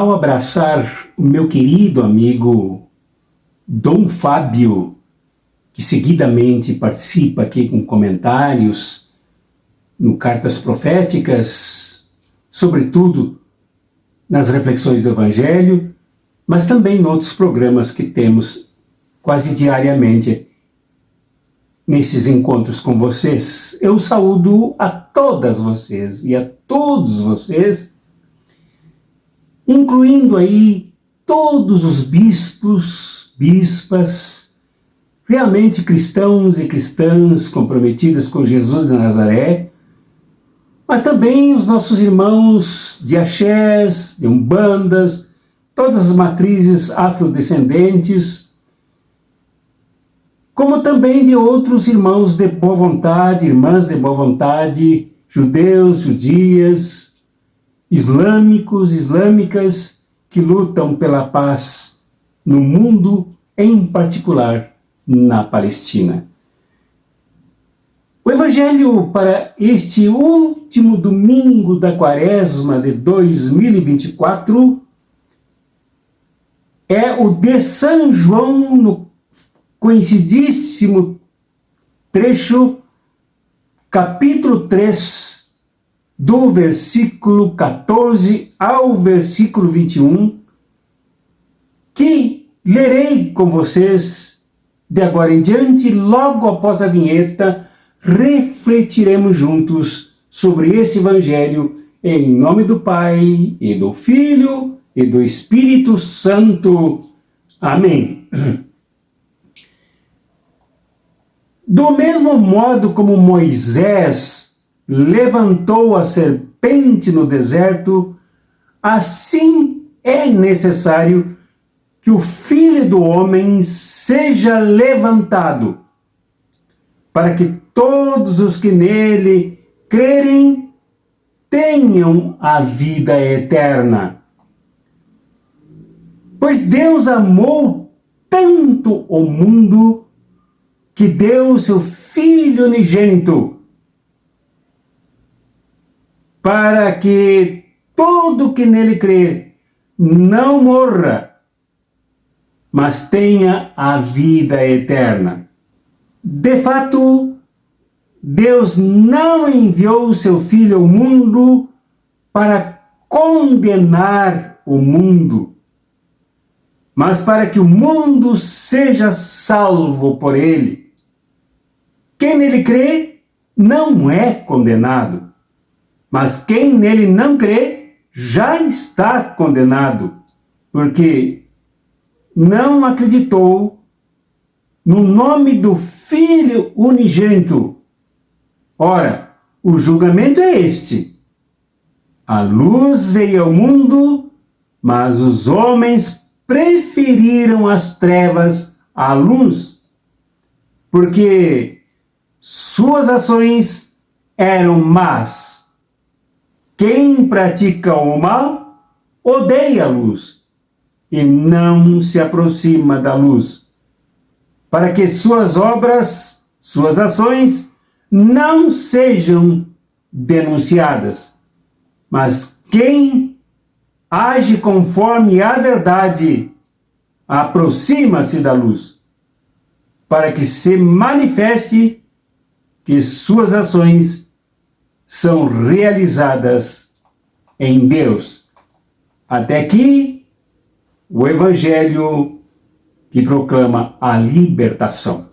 Ao abraçar o meu querido amigo Dom Fábio, que seguidamente participa aqui com comentários no Cartas Proféticas, sobretudo nas reflexões do Evangelho, mas também em outros programas que temos quase diariamente nesses encontros com vocês. Eu saúdo a todas vocês e a todos vocês, incluindo aí todos os bispos, bispas, realmente cristãos e cristãs comprometidas com Jesus de Nazaré, mas também os nossos irmãos de axés, de umbandas, todas as matrizes afrodescendentes, como também de outros irmãos de boa vontade, irmãs de boa vontade, judeus, judias, islâmicos, islâmicas, que lutam pela paz no mundo, em particular na Palestina. O Evangelho para este último domingo da Quaresma de 2024 é o de São João, no conhecidíssimo trecho, capítulo 3, do versículo 14 ao versículo 21, que lerei com vocês de agora em diante. Logo após a vinheta, refletiremos juntos sobre esse Evangelho, em nome do Pai, e do Filho, e do Espírito Santo. Amém. Do mesmo modo como Moisés levantou a serpente no deserto, assim é necessário que o Filho do Homem seja levantado, para que todos os que nele crerem tenham a vida eterna. Pois Deus amou tanto o mundo que deu seu Filho unigênito, para que todo que nele crer não morra, mas tenha a vida eterna. De fato, Deus não enviou o seu Filho ao mundo para condenar o mundo, mas para que o mundo seja salvo por ele. Quem nele crê não é condenado, mas quem nele não crê já está condenado, porque não acreditou no nome do Filho unigênito. Ora, o julgamento é este: a luz veio ao mundo, mas os homens preferiram as trevas à luz, porque suas ações eram más. Quem pratica o mal odeia a luz e não se aproxima da luz, para que suas obras, suas ações, não sejam denunciadas. Mas quem age conforme a verdade aproxima-se da luz, para que se manifeste que suas ações são realizadas em Deus. Até aqui, o Evangelho que proclama a libertação.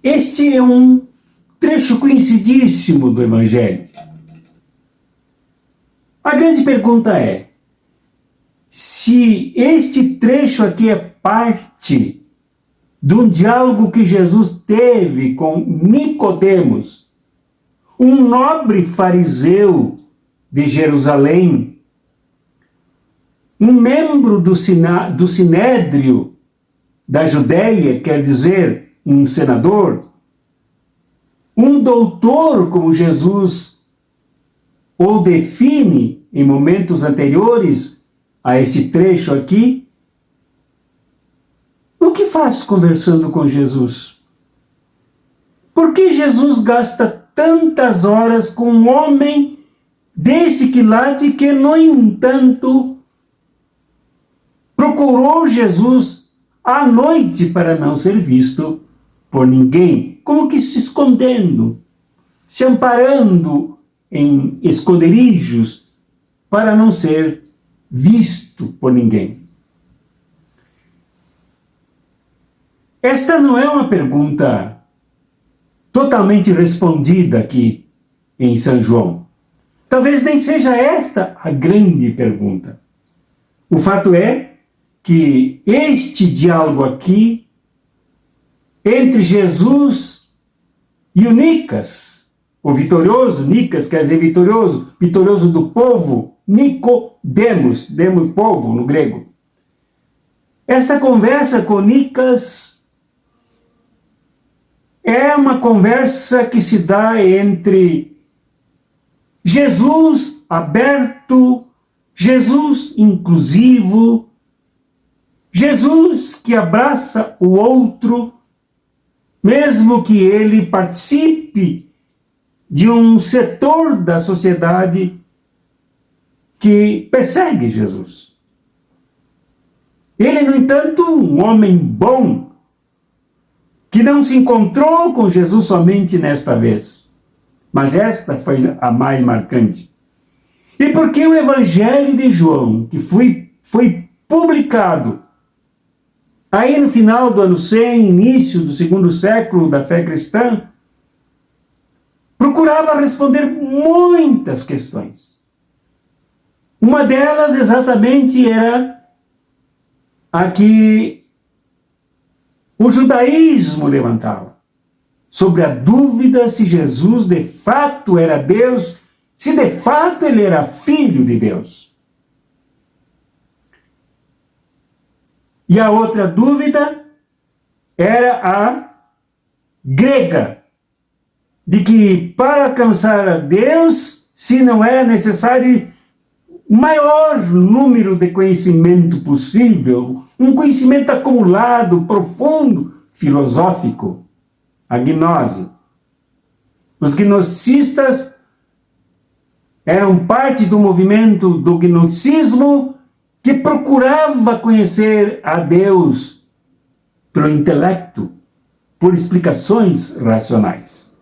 Este é um trecho conhecidíssimo do Evangelho. A grande pergunta é: se este trecho aqui é parte de um diálogo que Jesus teve com Nicodemos, um nobre fariseu de Jerusalém, um membro do Sinédrio da Judéia, quer dizer, um senador, um doutor, como Jesus o define em momentos anteriores a esse trecho aqui. O que faz conversando com Jesus? Por que Jesus gasta tantas horas com um homem desse quilate que, no entanto, procurou Jesus à noite para não ser visto por ninguém, como que se escondendo, se amparando em esconderijos para não ser visto por ninguém? Esta não é uma pergunta totalmente respondida aqui em São João. Talvez nem seja esta a grande pergunta. O fato é que este diálogo aqui entre Jesus e o Nicas, o vitorioso, Nicas quer dizer vitorioso, vitorioso do povo, Nicodemos, demos povo no grego. Esta conversa com Nicas é uma conversa que se dá entre Jesus aberto, Jesus inclusivo, Jesus que abraça o outro, mesmo que ele participe de um setor da sociedade que persegue Jesus. Ele, no entanto, um homem bom, que não se encontrou com Jesus somente nesta vez, mas esta foi a mais marcante. E porque o Evangelho de João, que foi publicado aí no final do ano 100, início do segundo século da fé cristã, procurava responder muitas questões. Uma delas exatamente era a que o judaísmo levantava, sobre a dúvida se Jesus de fato era Deus, se de fato ele era filho de Deus. E a outra dúvida era a grega, de que para alcançar a Deus, se não era necessário o maior número de conhecimento possível, um conhecimento acumulado, profundo, filosófico, a gnose. Os gnosticistas eram parte do movimento do gnosticismo que procurava conhecer a Deus pelo intelecto, por explicações racionais.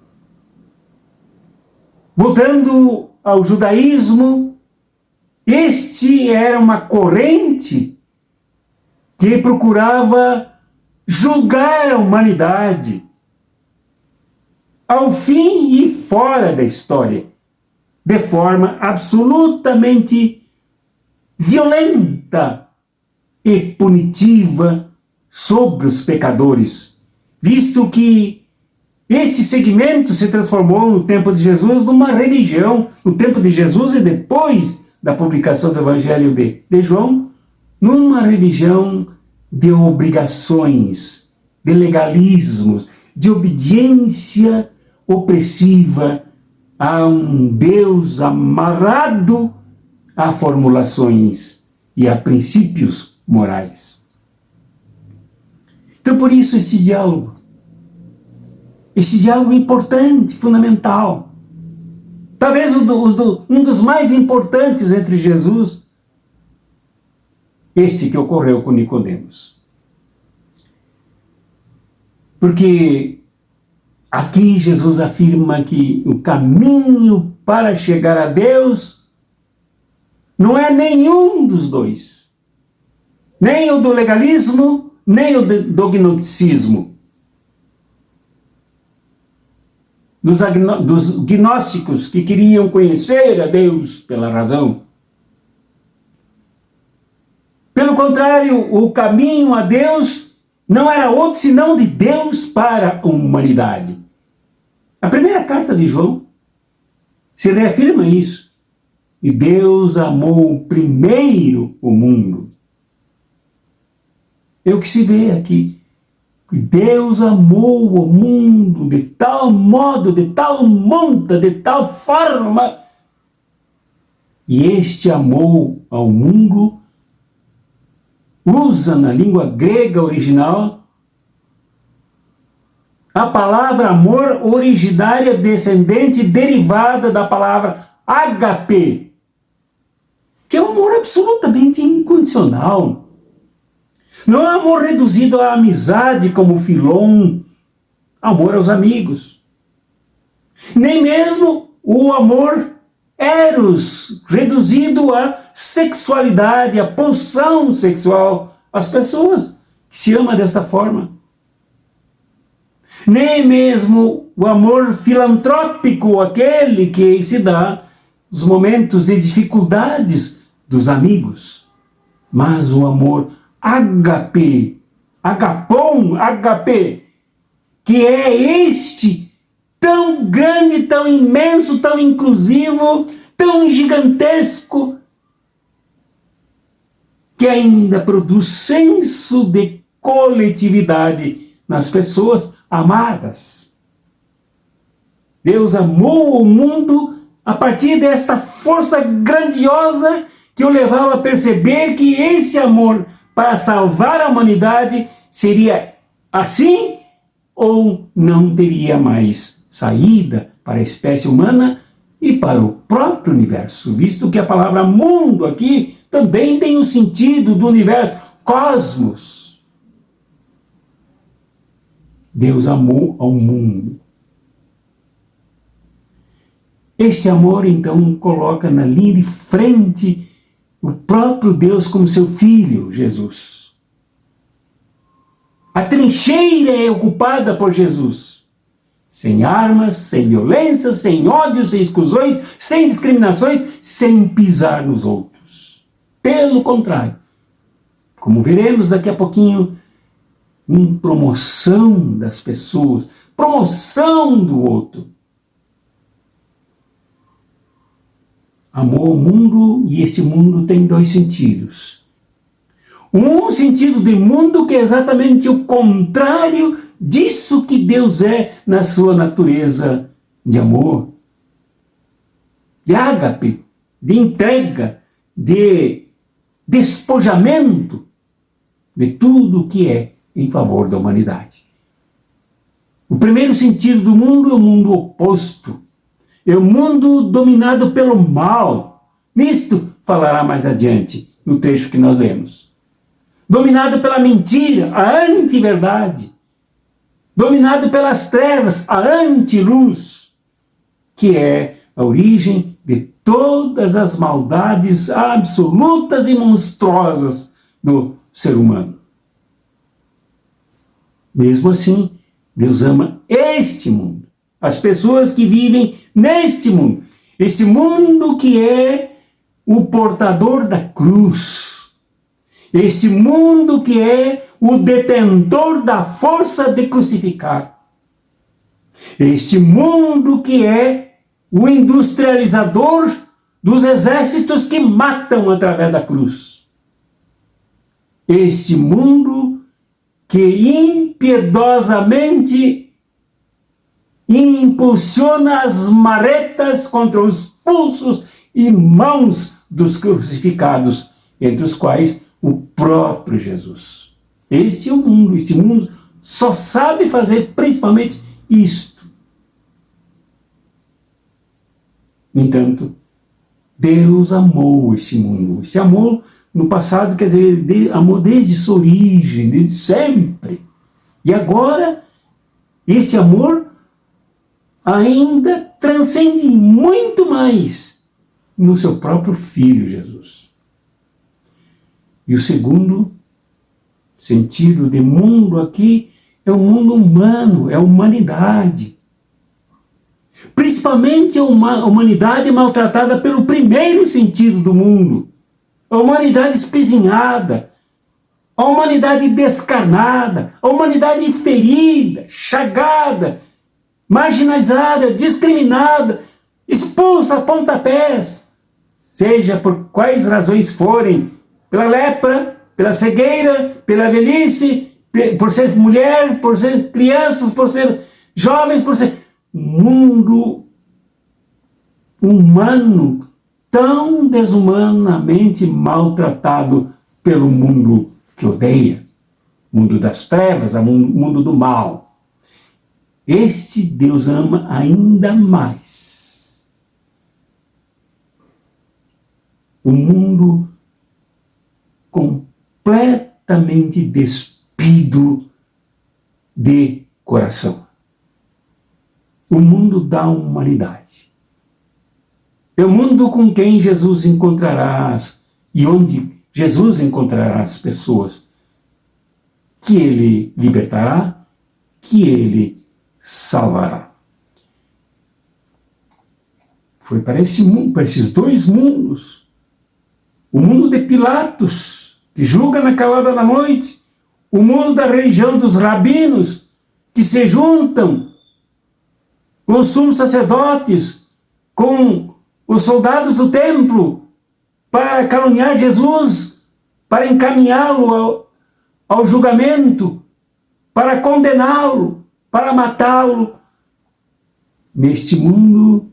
Voltando ao judaísmo, este era uma corrente que procurava julgar a humanidade ao fim e fora da história, de forma absolutamente violenta e punitiva sobre os pecadores, visto que este segmento se transformou no tempo de Jesus numa religião, no tempo de Jesus e depois da publicação do Evangelho de João, numa religião de obrigações, de legalismos, de obediência opressiva a um Deus amarrado a formulações e a princípios morais. Então, por isso, esse diálogo importante, fundamental, talvez um dos mais importantes entre Jesus, esse que ocorreu com Nicodemos. Porque aqui Jesus afirma que o caminho para chegar a Deus não é nenhum dos dois, nem o do legalismo, nem o do gnosticismo. Dos gnósticos que queriam conhecer a Deus pela razão. Pelo contrário, o caminho a Deus não era outro senão de Deus para a humanidade. A primeira carta de João se reafirma isso. E Deus amou primeiro o mundo. É o que se vê aqui. Deus amou o mundo de tal modo, de tal monta, de tal forma. E este amou ao mundo usa na língua grega original a palavra amor originária descendente derivada da palavra ágape, que é um amor absolutamente incondicional. Não é um amor reduzido à amizade como Filon, amor aos amigos. Nem mesmo o amor eros, reduzido à sexualidade, à pulsão sexual, às pessoas que se ama desta forma. Nem mesmo o amor filantrópico, aquele que se dá nos momentos de dificuldades dos amigos. Mas o amor ágape, agapon, agape, que é este tão grande, tão imenso, tão inclusivo, tão gigantesco, que ainda produz senso de coletividade nas pessoas amadas. Deus amou o mundo a partir desta força grandiosa que o levava a perceber que esse amor para salvar a humanidade seria assim ou não teria mais saída para a espécie humana e para o próprio universo, visto que a palavra mundo aqui também tem o sentido do universo, cosmos. Deus amou ao mundo. Esse amor, então, coloca na linha de frente o próprio Deus como seu filho, Jesus. A trincheira é ocupada por Jesus. Sem armas, sem violência, sem ódio, sem exclusões, sem discriminações, sem pisar nos outros. Pelo contrário, como veremos daqui a pouquinho, em promoção das pessoas, promoção do outro. Amou o mundo, e esse mundo tem dois sentidos. Um sentido de mundo que é exatamente o contrário disso que Deus é na sua natureza de amor, de ágape, de entrega, de despojamento de tudo o que é em favor da humanidade. O primeiro sentido do mundo é o mundo oposto. É o mundo dominado pelo mal. Nisto falará mais adiante, no trecho que nós lemos. Dominado pela mentira, a anti-verdade. Dominado pelas trevas, a anti-luz, que é a origem de todas as maldades absolutas e monstruosas do ser humano. Mesmo assim, Deus ama este mundo, as pessoas que vivem neste mundo, esse mundo que é o portador da cruz, esse mundo que é o detentor da força de crucificar, este mundo que é o industrializador dos exércitos que matam através da cruz, este mundo que impiedosamente impulsiona as maretas contra os pulsos e mãos dos crucificados, entre os quais o próprio Jesus. Esse é o mundo, esse mundo só sabe fazer principalmente isto. No entanto, Deus amou esse mundo, esse amor no passado, quer dizer, amor desde sua origem, desde sempre. E agora, esse amor ainda transcende muito mais no seu próprio Filho Jesus. E o segundo sentido de mundo aqui é o mundo humano, é a humanidade. Principalmente a humanidade maltratada pelo primeiro sentido do mundo, a humanidade espizinhada, a humanidade descarnada, a humanidade ferida, chagada, marginalizada, discriminada, expulsa a pontapés, seja por quais razões forem, pela lepra, pela cegueira, pela velhice, por ser mulher, por ser crianças, por ser jovens, por ser mundo humano tão desumanamente maltratado pelo mundo que odeia, mundo das trevas, mundo do mal. Este Deus ama ainda mais o mundo completamente despido de coração. O mundo da humanidade. É o mundo com quem Jesus encontrará e onde Jesus encontrará as pessoas que ele libertará, que ele salvará. Foi para esse mundo, para esses dois mundos. O mundo de Pilatos, que julga na calada da noite, o mundo da religião dos rabinos, que se juntam com os sumos sacerdotes, com os soldados do templo, para caluniar Jesus, para encaminhá-lo ao julgamento, para condená-lo, para matá-lo. Neste mundo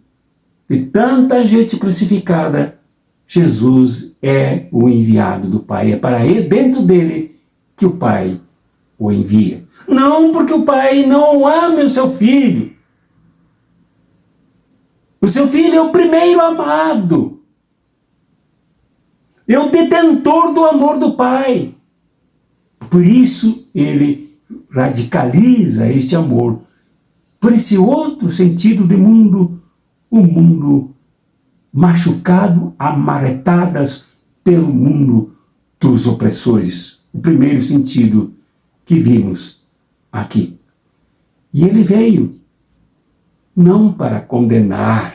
de tanta gente crucificada, Jesus é o enviado do Pai. É para ele, dentro dele, que o Pai o envia. Não porque o Pai não ama o seu filho. O seu filho é o primeiro amado. É o detentor do amor do Pai. Por isso ele radicaliza este amor por esse outro sentido de mundo, o mundo machucado, amarretadas pelo mundo dos opressores. O primeiro sentido que vimos aqui. E ele veio não para condenar.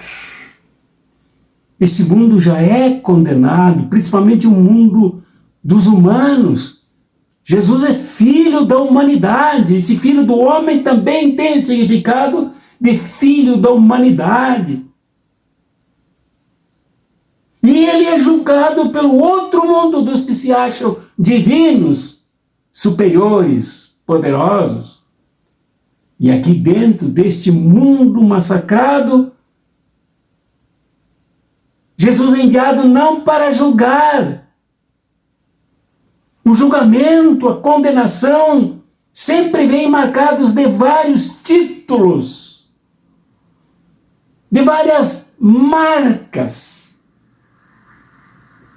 Esse mundo já é condenado, principalmente o mundo dos humanos. Jesus é filho da humanidade. Esse filho do homem também tem o significado de filho da humanidade. E ele é julgado pelo outro mundo dos que se acham divinos, superiores, poderosos. E aqui dentro deste mundo massacrado, Jesus é enviado não para julgar. O julgamento, a condenação, sempre vem marcados de vários títulos, de várias marcas.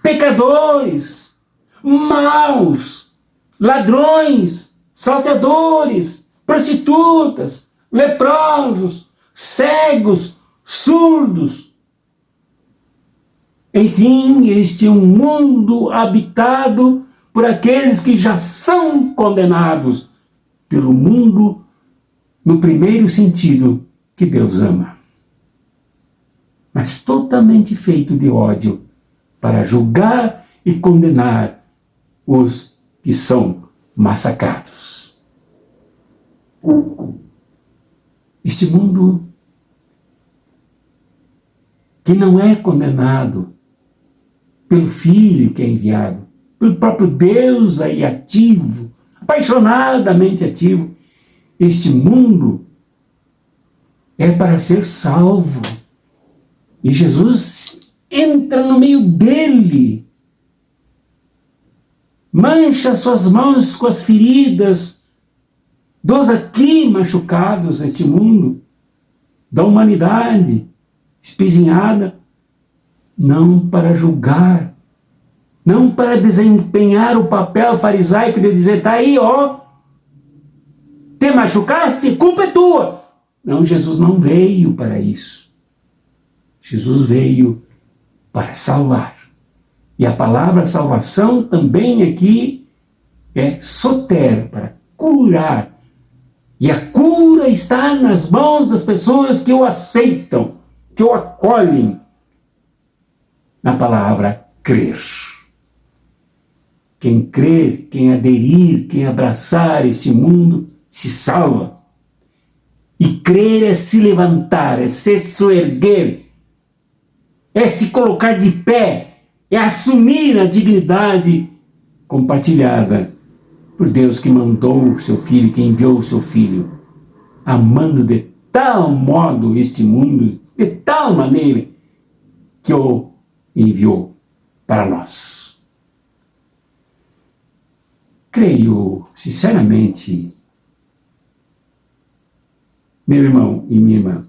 Pecadores, maus, ladrões, salteadores, prostitutas, leprosos, cegos, surdos. Enfim, este é um mundo habitado por aqueles que já são condenados pelo mundo no primeiro sentido que Deus ama, mas totalmente feito de ódio para julgar e condenar os que são massacrados. Este mundo que não é condenado pelo Filho que é enviado, pelo próprio Deus aí ativo, apaixonadamente ativo, este mundo é para ser salvo. E Jesus entra no meio dele, mancha suas mãos com as feridas dos aqui machucados neste mundo, da humanidade espezinhada, não para julgar, não para desempenhar o papel farisaico de dizer, tá aí, ó, te machucaste, culpa é tua. Não, Jesus não veio para isso. Jesus veio para salvar. E a palavra salvação também aqui é soter, para curar. E a cura está nas mãos das pessoas que o aceitam, que o acolhem. Na palavra crer. Quem crer, quem aderir, quem abraçar esse mundo, se salva. E crer é se levantar, é se soerguer, é se colocar de pé, é assumir a dignidade compartilhada por Deus que mandou o seu Filho, que enviou o seu Filho, amando de tal modo este mundo, de tal maneira, que o enviou para nós. Creio, sinceramente, meu irmão e minha irmã,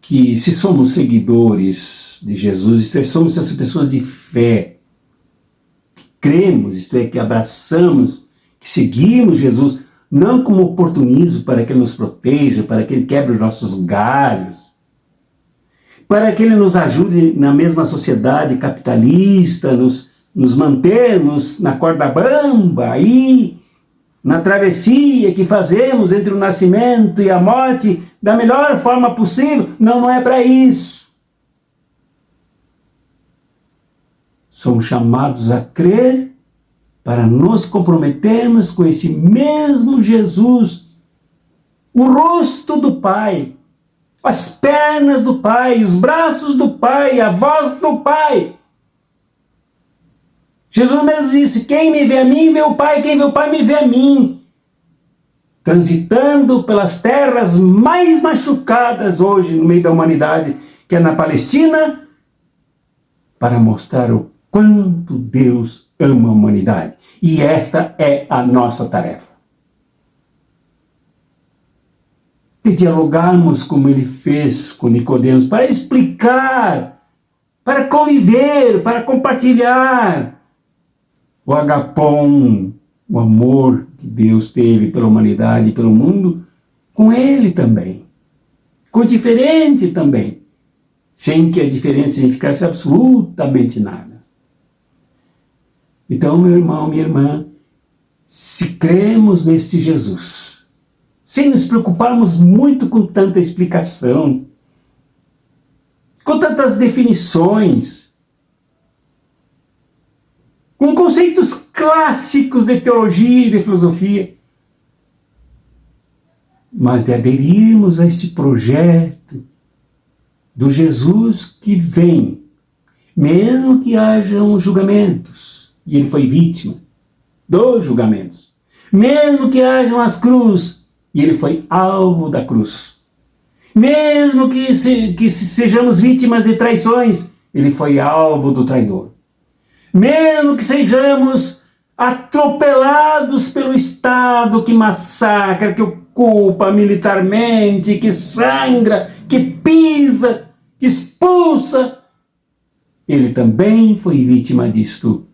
que se somos seguidores de Jesus, isto é, somos essas pessoas de fé, que cremos, isto é, que abraçamos, que seguimos Jesus, não como oportunismo para que Ele nos proteja, para que Ele quebre os nossos galhos, para que Ele nos ajude na mesma sociedade capitalista, nos mantermos na corda bamba, aí, na travessia que fazemos entre o nascimento e a morte da melhor forma possível. Não, não é para isso. Somos chamados a crer para nos comprometermos com esse mesmo Jesus, o rosto do Pai, as pernas do Pai, os braços do Pai, a voz do Pai. Jesus mesmo disse: quem me vê a mim, vê o Pai, quem vê o Pai, me vê a mim. Transitando pelas terras mais machucadas hoje no meio da humanidade, que é na Palestina, para mostrar o quanto Deus ama a humanidade. E esta é a nossa tarefa. E dialogarmos como Ele fez com Nicodemos, para explicar, para conviver, para compartilhar o agapom, o amor que Deus teve pela humanidade e pelo mundo, com Ele também. Com o diferente também. Sem que a diferença significasse absolutamente nada. Então, meu irmão, minha irmã, se cremos nesse Jesus, sem nos preocuparmos muito com tanta explicação, com tantas definições, com conceitos clássicos de teologia e de filosofia, mas de aderirmos a esse projeto do Jesus que vem, mesmo que hajam julgamentos, e Ele foi vítima dos julgamentos, mesmo que hajam as cruzes, e Ele foi alvo da cruz, mesmo que sejamos vítimas de traições, Ele foi alvo do traidor. Mesmo que sejamos atropelados pelo Estado que massacra, que ocupa militarmente, que sangra, que pisa, que expulsa, Ele também foi vítima disto.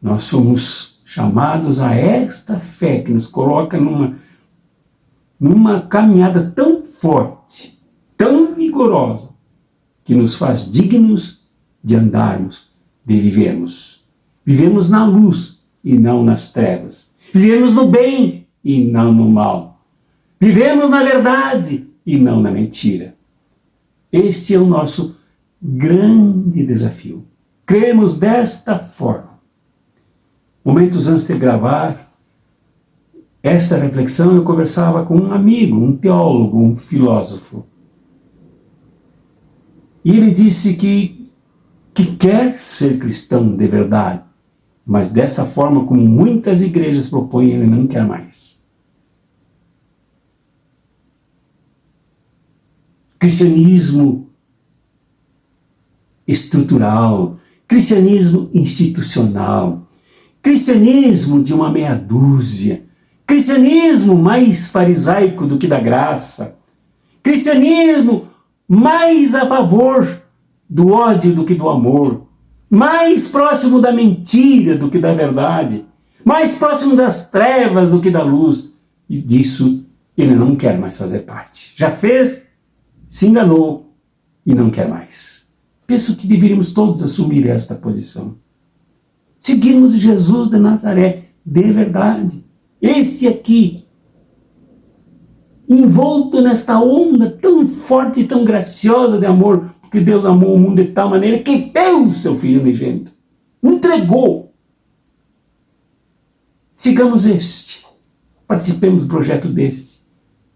Nós somos chamados a esta fé que nos coloca numa caminhada tão forte, tão vigorosa, que nos faz dignos de andarmos, de vivermos. Vivemos na luz e não nas trevas. Vivemos no bem e não no mal. Vivemos na verdade e não na mentira. Este é o nosso grande desafio. Cremos desta forma. Momentos antes de gravar esta reflexão, eu conversava com um amigo, um teólogo, um filósofo. E ele disse que quer ser cristão de verdade, mas dessa forma como muitas igrejas propõem, ele não quer mais. Cristianismo estrutural, cristianismo institucional, cristianismo de uma meia dúzia, cristianismo mais farisaico do que da graça, cristianismo mais a favor do ódio do que do amor, mais próximo da mentira do que da verdade, mais próximo das trevas do que da luz. E disso ele não quer mais fazer parte. Já fez, se enganou e não quer mais. Penso que deveríamos todos assumir esta posição. Seguirmos Jesus de Nazaré de verdade. Esse aqui, envolto nesta onda tão forte e tão graciosa de amor, que Deus amou o mundo de tal maneira que deu o seu Filho unigênito. Entregou. Sigamos este. Participemos do projeto deste.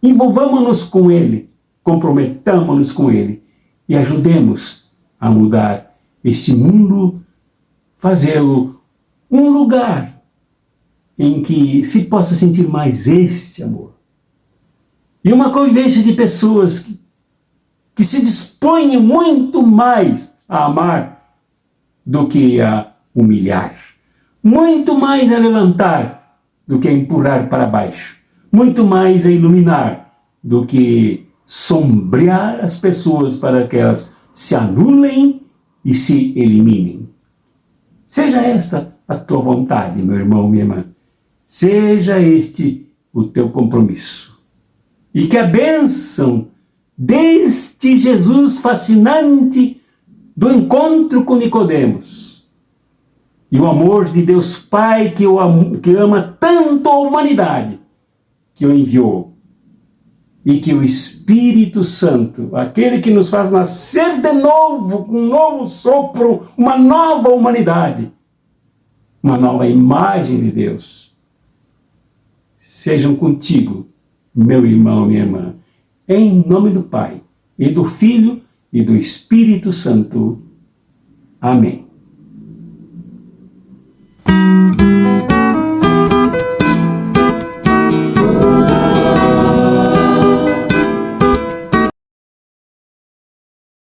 Envolvamos-nos com Ele. Comprometamos-nos com Ele. E ajudemos a mudar este mundo, fazê-lo um lugar em que se possa sentir mais este amor. E uma convivência de pessoas que se dispõem muito mais a amar do que a humilhar, muito mais a levantar do que a empurrar para baixo, muito mais a iluminar do que sombrear as pessoas para que elas se anulem e se eliminem. Seja esta a tua vontade, meu irmão, minha irmã. Seja este o teu compromisso. E que a bênção deste Jesus fascinante do encontro com Nicodemos e o amor de Deus Pai que ama tanto a humanidade que o enviou, e que o Espírito Santo, aquele que nos faz nascer de novo, com um novo sopro, uma nova humanidade, uma nova imagem de Deus, sejam contigo, meu irmão, minha irmã, em nome do Pai, e do Filho, e do Espírito Santo. Amém.